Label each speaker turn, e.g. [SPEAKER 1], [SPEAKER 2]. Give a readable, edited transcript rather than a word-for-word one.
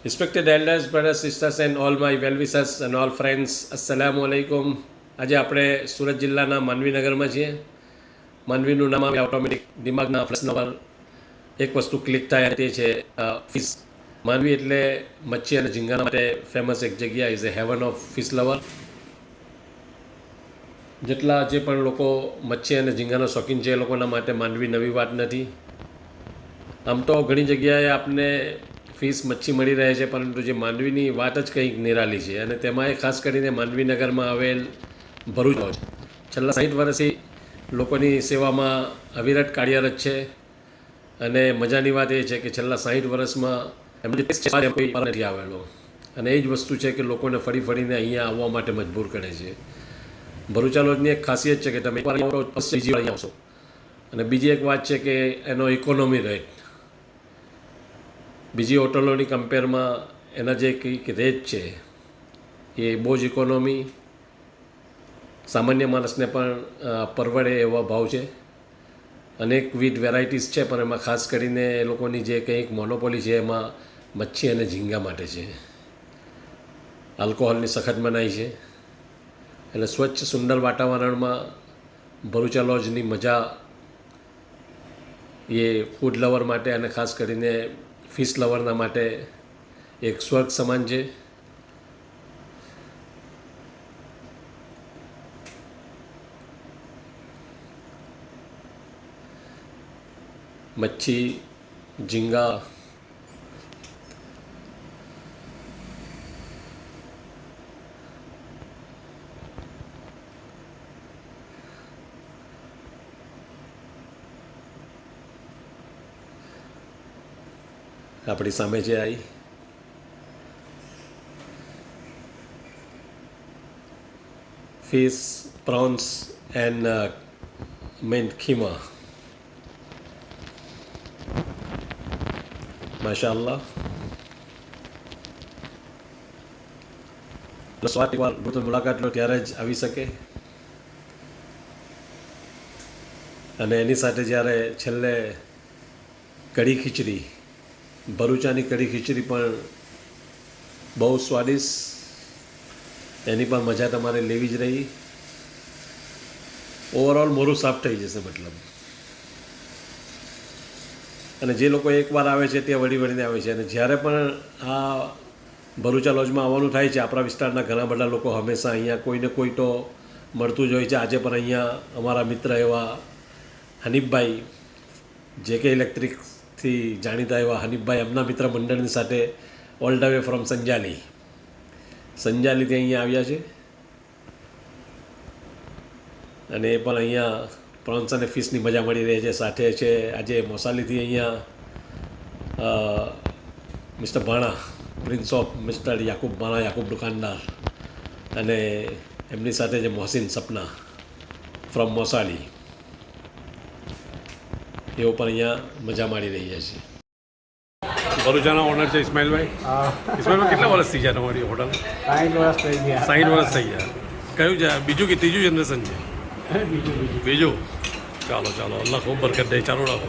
[SPEAKER 1] Respected elders, brothers, sisters and all my well-wishers and all friends, Assalamu alaikum. આજે આપણે સુરત જિલ્લાના માનવીનગરમાં છીએ. માનવીનું નામ આવે ઓટોમેટિક દિમાગના પ્રશ્ન પર એક વસ્તુ ક્લિક થાય તે છે ફિશ. માનવી એટલે મચ્છી અને ઝીંગાના માટે ફેમસ એક જગ્યા is A heaven of fish lover. જેટલા જે પણ લોકો મચ્છી અને ઝીંગાના શોખીન છે એ લોકોના માટે માનવી નવી વાત નથી. આમ તો ઘણી જગ્યાએ આપને ફિશ મચ્છી મળી રહે છે, પરંતુ જે માંડવીની વાત જ કંઈક નિરાલી છે. અને તેમાં ખાસ કરીને માંડવીનગરમાં આવેલ ભરૂચ છે. છેલ્લા 60 વર્ષથી લોકોની સેવામાં અવિરત કાર્યરત છે. અને મજાની વાત એ છે કે છેલ્લા 60 વર્ષમાં એમને કોઈ નથી આવેલો. અને એ જ વસ્તુ છે કે લોકોને ફરી ફરીને અહીંયા આવવા માટે મજબૂર કરે છે. ભરૂચા લોજની એક ખાસિયત છે કે તમે એકવાર બીજી વાર આવશો. અને બીજી એક વાત છે કે એનો ઇકોનોમી રેટ બીજી હોટલોની કમ્પેરમાં એના જે કંઈક રેટ છે એ બહુ જ ઇકોનોમી, સામાન્ય માણસને પણ પરવડે એવા ભાવ છે. અનેકવિધ વેરાયટીઝ છે, પણ એમાં ખાસ કરીને એ લોકોની જે કંઈક મોનોપોલી છે એમાં મચ્છી અને ઝીંગા માટે છે. આલ્કોહોલની સખત મનાઈ છે. એટલે સ્વચ્છ સુંદર વાતાવરણમાં ભરૂચા લોજની મજા એ ફૂડ લવર માટે અને ખાસ કરીને ફિશ લવરના માટે એક સ્વર્ગ સમાન છે. મચ્છી, ઝીંગા, આપણી સામે છે આવી ફિશ, પ્રોન્સ એન્ડ mint ખીમા. માશાઅલ્લાહ. સ્વાદ એકવાર મુલાકાત લો ત્યારે જ આવી શકે. અને એની સાથે જ્યારે છેલ્લે કઢી ખીચડી, ભરૂચાની કઢી ખીચડી પણ બહુ સ્વાદિષ્ટ, એની પણ મજા તમારે લેવી જ રહી. ઓવરઓલ મોરું સાફ થઈ જશે મતલબ. અને જે લોકો એકવાર આવે છે તે વળીને આવે છે. અને જ્યારે પણ આ ભરૂચા લોજમાં આવવાનું થાય છે, આપણા વિસ્તારના ઘણા બધા લોકો હંમેશા અહીંયા કોઈને કોઈ તો મળતું જ હોય છે. આજે પણ અહીંયા અમારા મિત્ર એવા હનીફભાઈ, જે કે ઇલેક્ટ્રિકથી જાણીતા એવા હનીફભાઈ, એમના મિત્ર મંડળની સાથે ઓલ ધ વે ફ્રોમ સંજાલીથી અહીંયા આવ્યા છે. અને એ પણ અહીંયા પ્રોન્સ અને ફિશની મજા મળી રહી છે. સાથે છે આજે મોસાલીથી અહીંયા mister Bhana, prince of mister Yakub Bhana, Yakub દુકાનદાર, અને એમની સાથે જે મોહસિન સપના ફ્રોમ મોસાલી, એઓ પણ અહીંયા મજા માણી રહ્યા છે. ભરૂચાના ઓનર છે ઇસ્માઇલભાઈ. ઇસ્માઇલભાઈ, કેટલા વર્ષથી છે તમારી હોટલ?
[SPEAKER 2] 60 વર્ષ થઈ ગયા.
[SPEAKER 1] 60 વર્ષ થઈ ગયા. કયું છે? બીજું કે ત્રીજું જનરેશન છે?
[SPEAKER 2] બીજું
[SPEAKER 1] બીજું. ચાલો ચાલો, અલ્લાહ ખૂબ બરકત દે. ચાલુ રાખો.